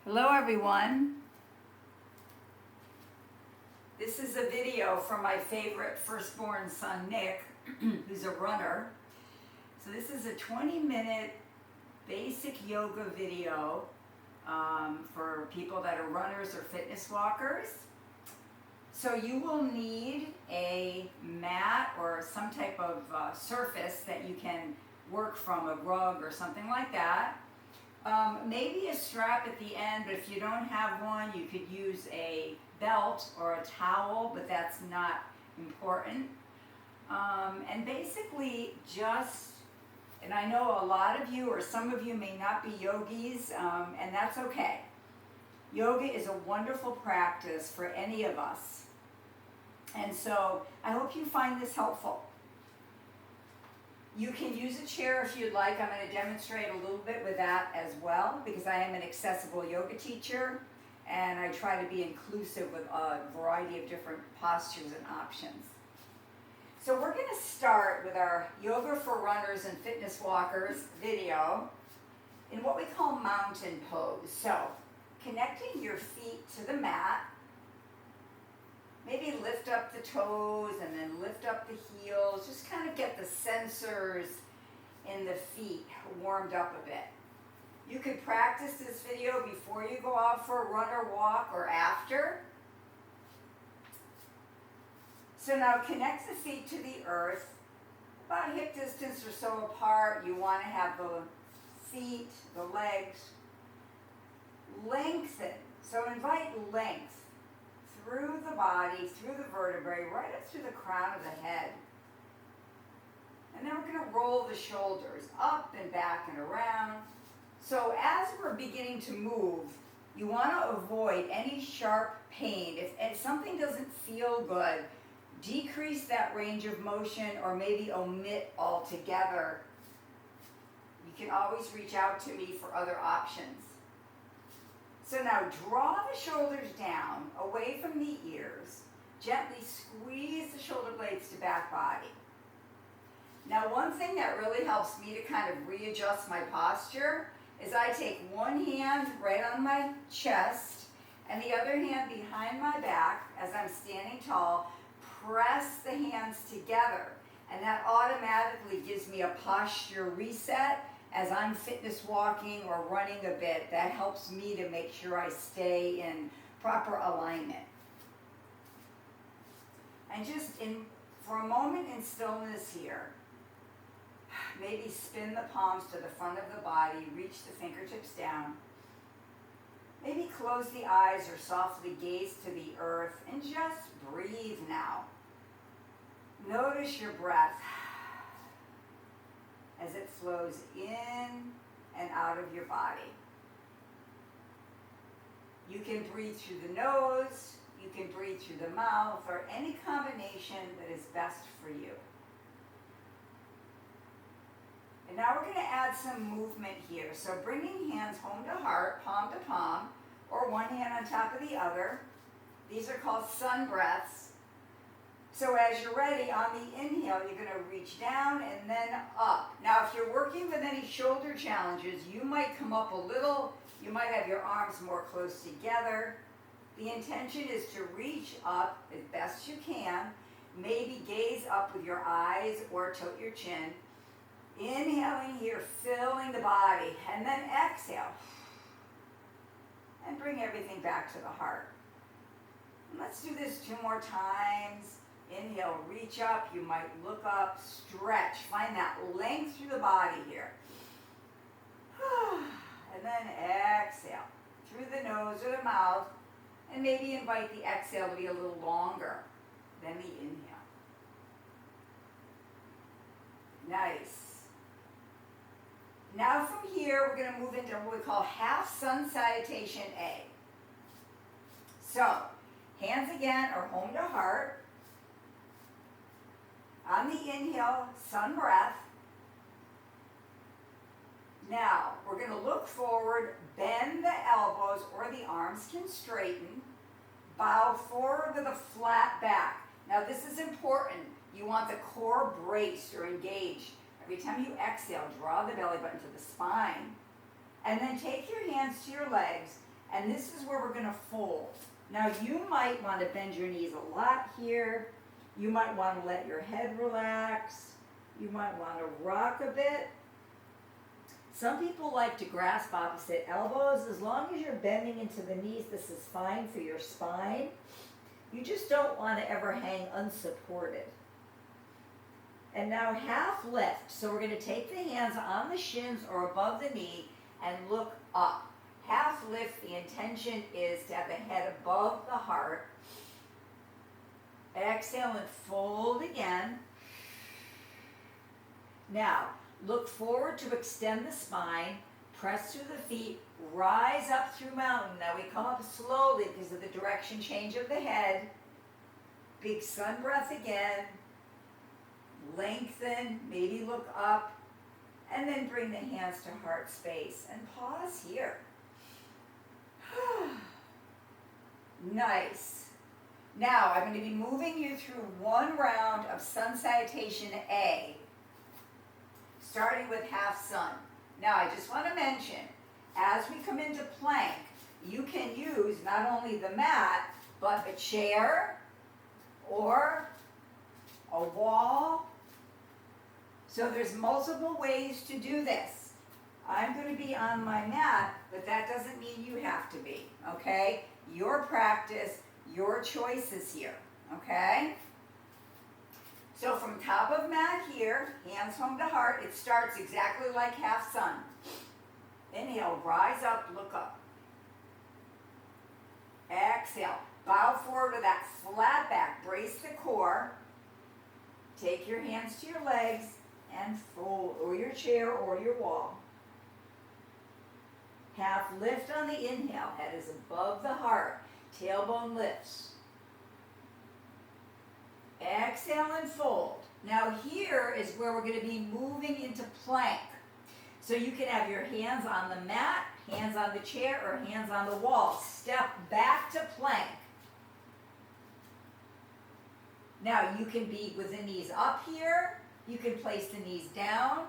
Hello everyone. This is a video from my favorite firstborn son, Nick, who's a runner. So this is a 20-minute basic yoga video for people that are runners or fitness walkers. So you will need a mat or some type of surface that you can work from, a rug or something like that. Maybe a strap at the end, but if you don't have one, you could use a belt or a towel, but that's not important. And basically and I know a lot of you or some of you may not be yogis, and that's okay. Yoga is a wonderful practice for any of us. And so I hope you find this helpful. You can use a chair if you'd like. I'm going to demonstrate a little bit with that as well because I am an accessible yoga teacher and I try to be inclusive with a variety of different postures and options. So we're going to start with our Yoga for Runners and Fitness Walkers video in what we call mountain pose. So connecting your feet to the mat. Maybe lift up the toes and then lift up the heels. Just kind of get the sensors in the feet warmed up a bit. You could practice this video before you go out for a run or walk or after. So now connect the feet to the earth, about hip distance or so apart. You want to have the feet, the legs, lengthen. So invite length through the body, through the vertebrae, right up through the crown of the head. And then we're going to roll the shoulders up and back and around. So as we're beginning to move, you want to avoid any sharp pain. If something doesn't feel good, decrease that range of motion or maybe omit altogether. You can always reach out to me for other options. So now draw the shoulders down, away from the ears. Gently squeeze the shoulder blades to back body. Now one thing that really helps me to kind of readjust my posture is I take one hand right on my chest and the other hand behind my back as I'm standing tall. Press the hands together and that automatically gives me a posture reset. As I'm fitness walking or running a bit, that helps me to make sure I stay in proper alignment. And just for a moment in stillness here, maybe spin the palms to the front of the body, reach the fingertips down. Maybe close the eyes or softly gaze to the earth and just breathe now. Notice your breath as it flows in and out of your body. You can breathe through the nose, you can breathe through the mouth, or any combination that is best for you. And now we're going to add some movement here. So bringing hands home to heart, palm to palm, or one hand on top of the other. These are called sun breaths. So as you're ready, on the inhale, you're going to reach down and then up. Now, if you're working with any shoulder challenges, you might come up a little. You might have your arms more close together. The intention is to reach up as best you can. Maybe gaze up with your eyes or tilt your chin. Inhaling here, filling the body, and then exhale. And bring everything back to the heart. And let's do this 2 more times. Inhale, reach up, you might look up, stretch. Find that length through the body here. And then exhale through the nose or the mouth. And maybe invite the exhale to be a little longer than the inhale. Nice. Now from here, we're going to move into what we call half sun salutation A. So, hands again are home to heart. On the inhale, sun breath. Now, we're going to look forward, bend the elbows or the arms can straighten. Bow forward with a flat back. Now, this is important. You want the core braced or engaged. Every time you exhale, draw the belly button to the spine. And then take your hands to your legs And this is where we're gonna fold. Now you might want to bend your knees a lot here. You might want to let your head relax. You might want to rock a bit. Some people like to grasp opposite elbows. As long as you're bending into the knees, this is fine for your spine. You just don't want to ever hang unsupported. And now half lift. So we're going to take the hands on the shins or above the knee and look up. Half lift, the intention is to have the head above the heart. Exhale and fold again. Now, look forward to extend the spine, press through the feet, rise up through mountain. Now we come up slowly because of the direction change of the head. Big sun breath again. Lengthen, maybe look up, and then bring the hands to heart space and pause here. Nice. Now I'm going to be moving you through one round of sun salutation A, starting with half sun. Now I just want to mention, as we come into plank, you can use not only the mat, but a chair or a wall. So there's multiple ways to do this. I'm going to be on my mat, but that doesn't mean you have to be, okay? Your practice, your choices here, okay? So from top of mat here, hands home to heart, it starts exactly like half sun. Inhale, rise up, look up. Exhale, bow forward with that flat back, brace the core. Take your hands to your legs and fold, or your chair or your wall. Half lift on the inhale, head is above the heart, tailbone lifts. Exhale and fold. Now here is where we're going to be moving into plank. So you can have your hands on the mat, hands on the chair, or hands on the wall. Step back to plank. Now you can be with the knees up here. You can place the knees down.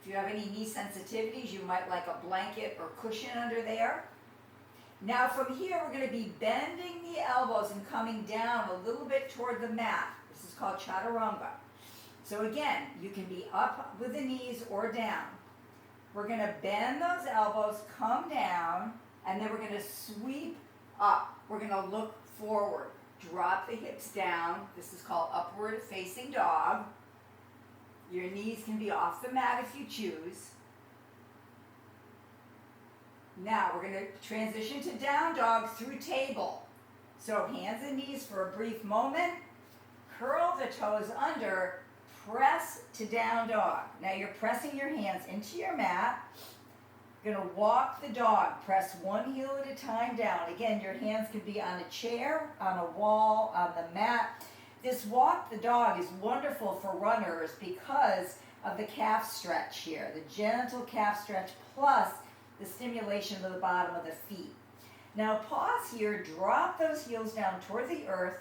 If you have any knee sensitivities, you might like a blanket or cushion under there. Now from here, we're going to be bending the elbows and coming down a little bit toward the mat. This is called chaturanga. So again, you can be up with the knees or down. We're going to bend those elbows, come down, and then we're going to sweep up. We're going to look forward. Drop the hips down. This is called upward facing dog. Your knees can be off the mat if you choose. Now we're going to transition to down dog through table. So hands and knees for a brief moment. Curl the toes under. Press to down dog. Now you're pressing your hands into your mat. You're going to walk the dog. Press one heel at a time down. Again, your hands can be on a chair, on a wall, on the mat. This walk the dog is wonderful for runners because of the calf stretch here, the gentle calf stretch plus the stimulation of the bottom of the feet. Now pause here, drop those heels down toward the earth,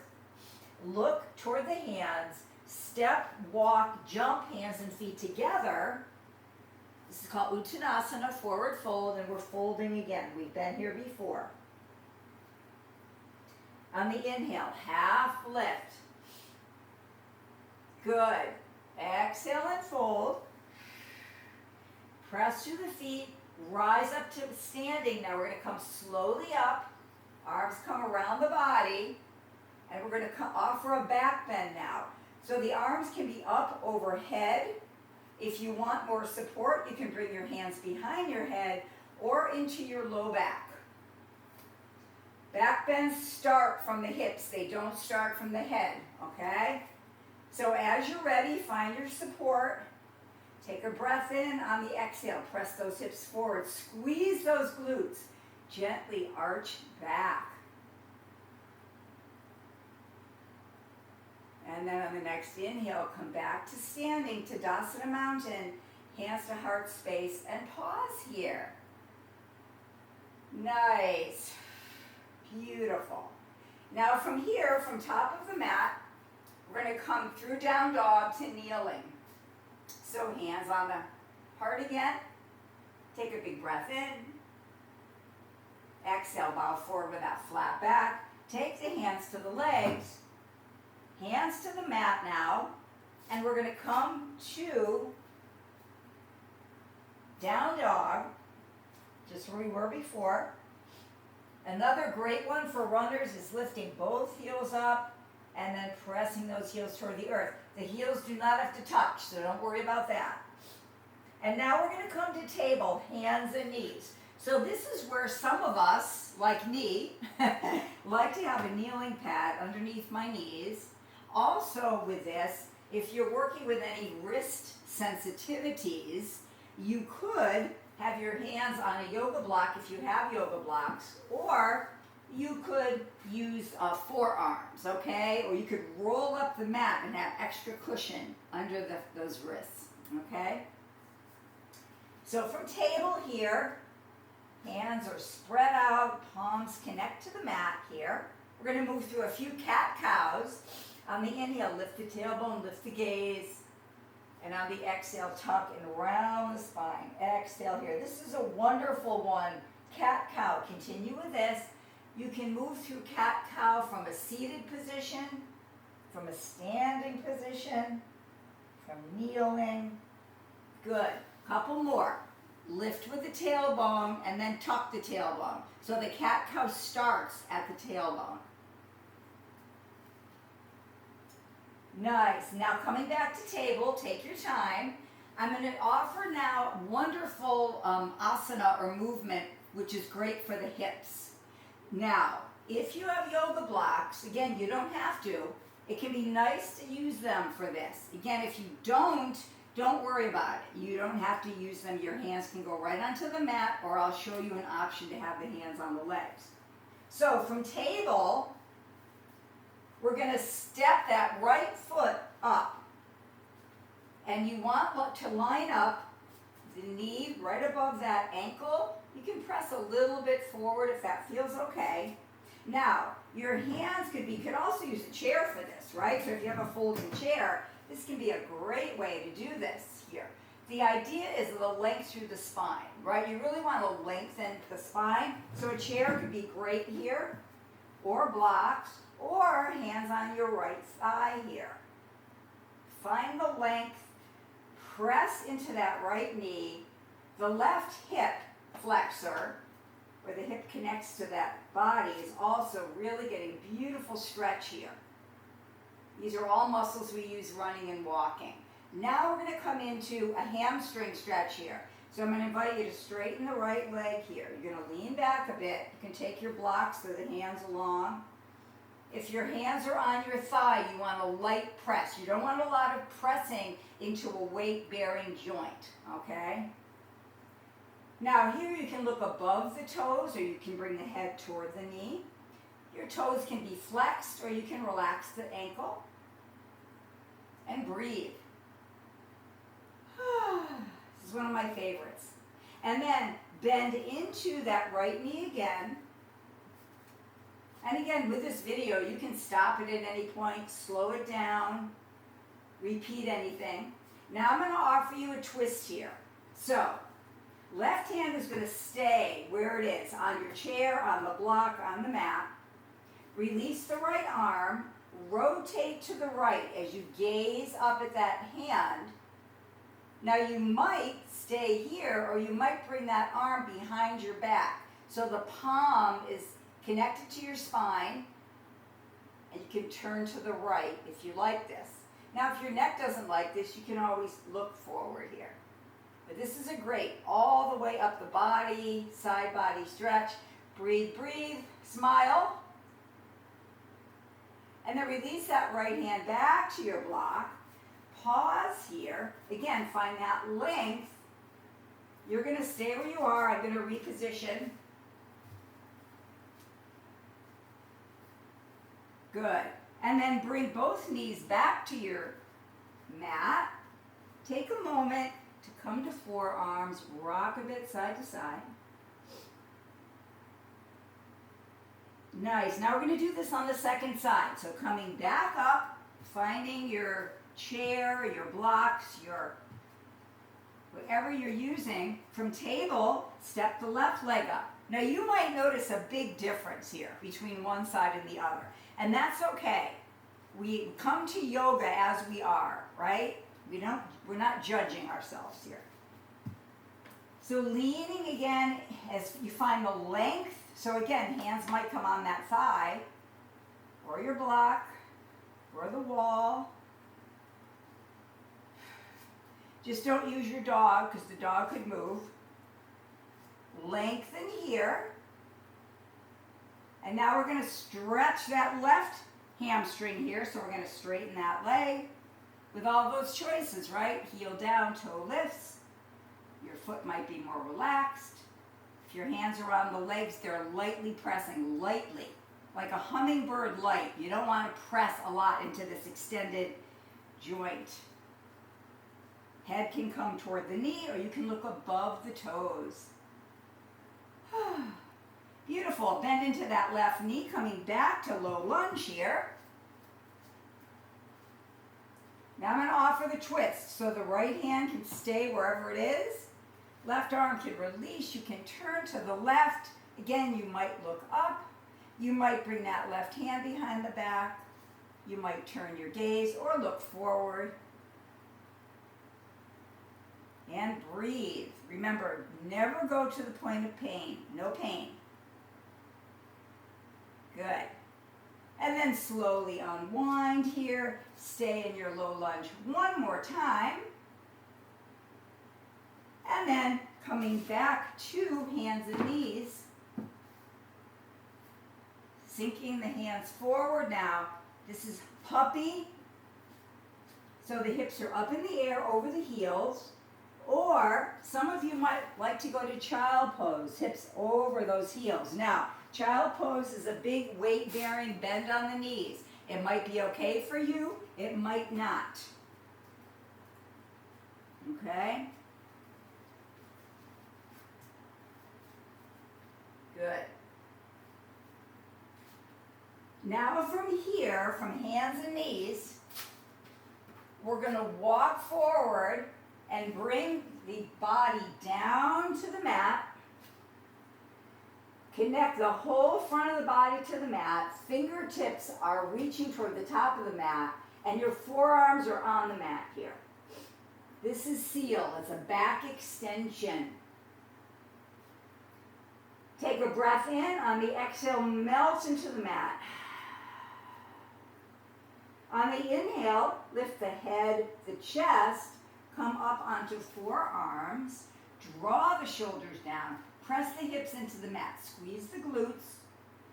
look toward the hands, step, walk, jump hands and feet together. This is called Uttanasana, forward fold, and we're folding again. We've been here before. On the inhale, half lift. Good. Exhale and fold. Press through the feet. Rise up to standing. Now we're going to come slowly up. Arms come around the body. And we're going to offer a back bend now. So the arms can be up overhead. If you want more support, you can bring your hands behind your head or into your low back. Back bends start from the hips. They don't start from the head, okay? So as you're ready, find your support. Take a breath in on the exhale. Press those hips forward. Squeeze those glutes. Gently arch back. And then on the next inhale, come back to standing, Tadasana Mountain. Hands to heart space and pause here. Nice. Beautiful. Now from here, from top of the mat, we're going to come through down dog to kneeling. So hands on the heart again. Take a big breath in. Exhale, bow forward with that flat back. Take the hands to the legs, hands to the mat now, and we're going to come to down dog, just where we were before. Another great one for runners is lifting both heels up and then pressing those heels toward the earth. The heels do not have to touch, so don't worry about that. And now we're going to come to table, hands and knees. So this is where some of us, like me, like to have a kneeling pad underneath my knees. Also with this, if you're working with any wrist sensitivities, you could have your hands on a yoga block if you have yoga blocks, or you could use forearms, okay? Or you could roll up the mat and have extra cushion under those wrists, okay? So from table here, hands are spread out, palms connect to the mat here. We're going to move through a few cat-cows. On the inhale, lift the tailbone, lift the gaze. And on the exhale, tuck and round the spine. Exhale here. This is a wonderful one. Cat-cow. Continue with this. You can move through cat-cow from a seated position, from a standing position, from kneeling. Good. Couple more. Lift with the tailbone and then tuck the tailbone. So the cat-cow starts at the tailbone. Nice. Now coming back to table, take your time. I'm going to offer now wonderful asana or movement, which is great for the hips. Now, if you have yoga blocks, again, you don't have to. It can be nice to use them for this. Again, if you don't worry about it. You don't have to use them. Your hands can go right onto the mat, or I'll show you an option to have the hands on the legs. So from table, we're going to step that right foot up. And you want to line up the knee right above that ankle. You can press a little bit forward if that feels okay. Now, your hands you could also use a chair for this, right? So if you have a folding chair, this can be a great way to do this here. The idea is the length through the spine, right? You really want to lengthen the spine. So a chair could be great here, or blocks, or hands on your right thigh here. Find the length, press into that right knee. The left hip flexor, where the hip connects to that body, is also really getting beautiful stretch here. These are all muscles we use running and walking. Now we're going to come into a hamstring stretch here. So I'm going to invite you to straighten the right leg here. You're going to lean back a bit. You can take your blocks so the hands along. If your hands are on your thigh, you want a light press. You don't want a lot of pressing into a weight-bearing joint, okay? Now here you can look above the toes, or you can bring the head toward the knee. Your toes can be flexed, or you can relax the ankle. And breathe. This is one of my favorites. And then bend into that right knee again. And again, with this video, you can stop it at any point, slow it down, repeat anything. Now I'm going to offer you a twist here. So, left hand is going to stay where it is, on your chair, on the block, on the mat. Release the right arm, rotate to the right as you gaze up at that hand. Now you might stay here, or you might bring that arm behind your back. So the palm is connected to your spine, and you can turn to the right if you like this. Now if your neck doesn't like this, you can always look forward here. But this is a great, all the way up the body, side body stretch. Breathe, breathe, smile. And then release that right hand back to your block. Pause here. Again, find that length. You're going to stay where you are. I'm going to reposition. Good. And then bring both knees back to your mat. Take a moment to come to forearms. Rock a bit side to side. Nice. Now we're going to do this on the second side. So coming back up, finding your chair, your blocks, your whatever you're using. From table, step the left leg up. Now you might notice a big difference here between one side and the other, and that's okay. We come to yoga as we are, right? We're not judging ourselves here. So leaning again as you find the length. So again, hands might come on that thigh, or your block, or the wall. Just don't use your dog because the dog could move. Lengthen here. And now we're going to stretch that left hamstring here. So we're going to straighten that leg with all those choices, right? Heel down, toe lifts. Your foot might be more relaxed. If your hands are on the legs, they're lightly pressing, lightly. Like a hummingbird light. You don't want to press a lot into this extended joint. Head can come toward the knee, or you can look above the toes. Beautiful. Bend into that left knee, coming back to low lunge here. Now I'm going to offer the twist. So the right hand can stay wherever it is. Left arm can release. You can turn to the left. Again, you might look up. You might bring that left hand behind the back. You might turn your gaze or look forward. And breathe. Remember, never go to the point of pain. No pain. Good. And then slowly unwind here. Stay in your low lunge one more time. And then coming back to hands and knees. Sinking the hands forward now. This is puppy. So the hips are up in the air over the heels. Or some of you might like to go to child pose, hips over those heels. Now, child pose is a big weight-bearing bend on the knees. It might be okay for you, it might not. Okay? Good. Now from here, from hands and knees, we're going to walk forward and bring the body down to the mat. Connect the whole front of the body to the mat. Fingertips are reaching toward the top of the mat, and your forearms are on the mat here. This is seal. It's a back extension. Take a breath in. On the exhale, melt into the mat. On the inhale, lift the head, the chest, come up onto forearms, draw the shoulders down, press the hips into the mat, squeeze the glutes.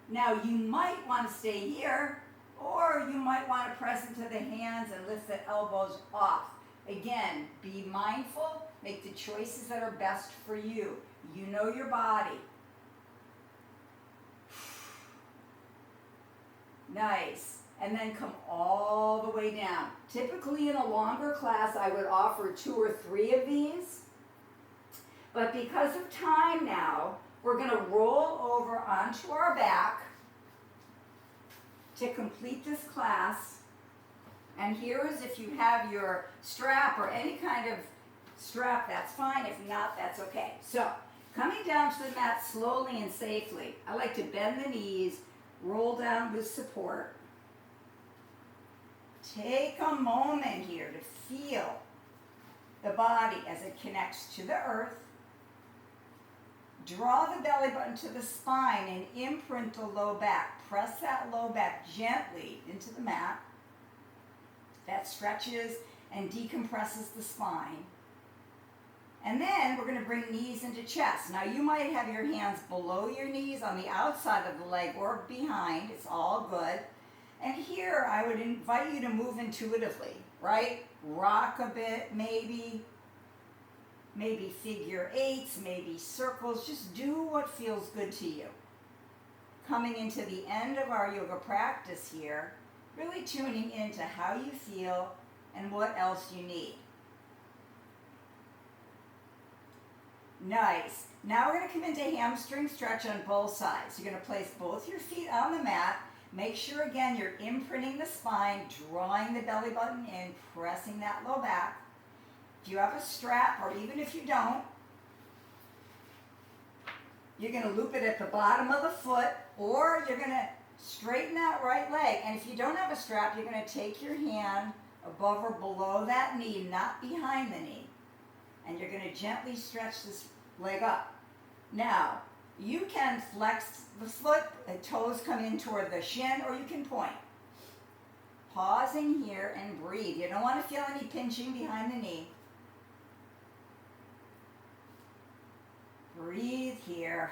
Now you might want to stay here, or you might want to press into the hands and lift the elbows off. Again, be mindful, make the choices that are best for you. You know your body. Nice. And then come all the way down. Typically in a longer class, I would offer 2 or 3 of these. But because of time now, we're going to roll over onto our back to complete this class. And here is if you have your strap or any kind of strap, that's fine. If not, that's okay. So, coming down to the mat slowly and safely. I like to bend the knees, roll down with support. Take a moment here to feel the body as it connects to the earth. Draw the belly button to the spine and imprint the low back. Press that low back gently into the mat. That stretches and decompresses the spine. And then we're going to bring knees into chest. Now you might have your hands below your knees on the outside of the leg or behind. It's all good. And here I would invite you to move intuitively, right? Rock a bit, maybe figure 8s, maybe circles. Just do what feels good to you. Coming into the end of our yoga practice here, really tuning into how you feel and what else you need. Nice. Now we're going to come into hamstring stretch on both sides. You're going to place both your feet on the mat. Make sure, again, you're imprinting the spine, drawing the belly button in, pressing that low back. if you have a strap, or even if you don't, you're going to loop it at the bottom of the foot, or you're going to straighten that right leg. And if you don't have a strap, you're going to take your hand above or below that knee, not behind the knee. And you're going to gently stretch this leg up. Now, you can flex the foot, the toes come in toward the shin, or you can point. Pausing here and breathe. You don't want to feel any pinching behind the knee. Breathe here.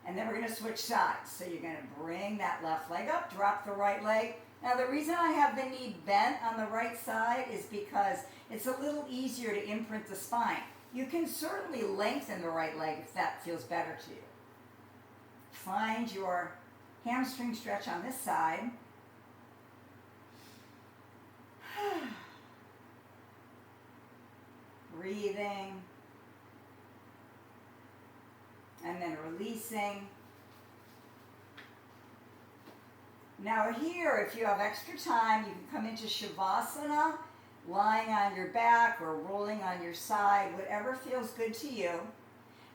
And then we're going to switch sides. So you're going to bring that left leg up, drop the right leg. Now the reason I have the knee bent on the right side is because it's a little easier to imprint the spine. You can certainly lengthen the right leg if that feels better to you. Find your hamstring stretch on this side. Breathing. And then releasing. Now here, if you have extra time, you can come into Shavasana, lying on your back or rolling on your side, whatever feels good to you.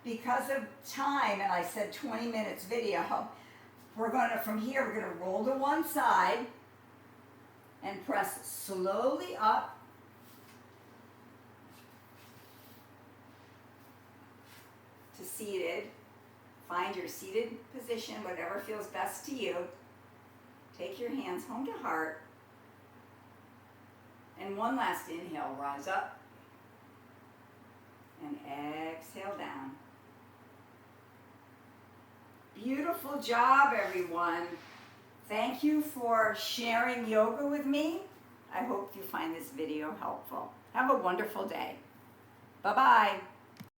Because of time, and I said 20 minutes video, from here, we're going to roll to one side and press slowly up to seated. Find your seated position, whatever feels best to you. Take your hands home to heart. And one last inhale, rise up. And exhale down. Beautiful job, everyone. Thank you for sharing yoga with me. I hope you find this video helpful. Have a wonderful day. Bye-bye.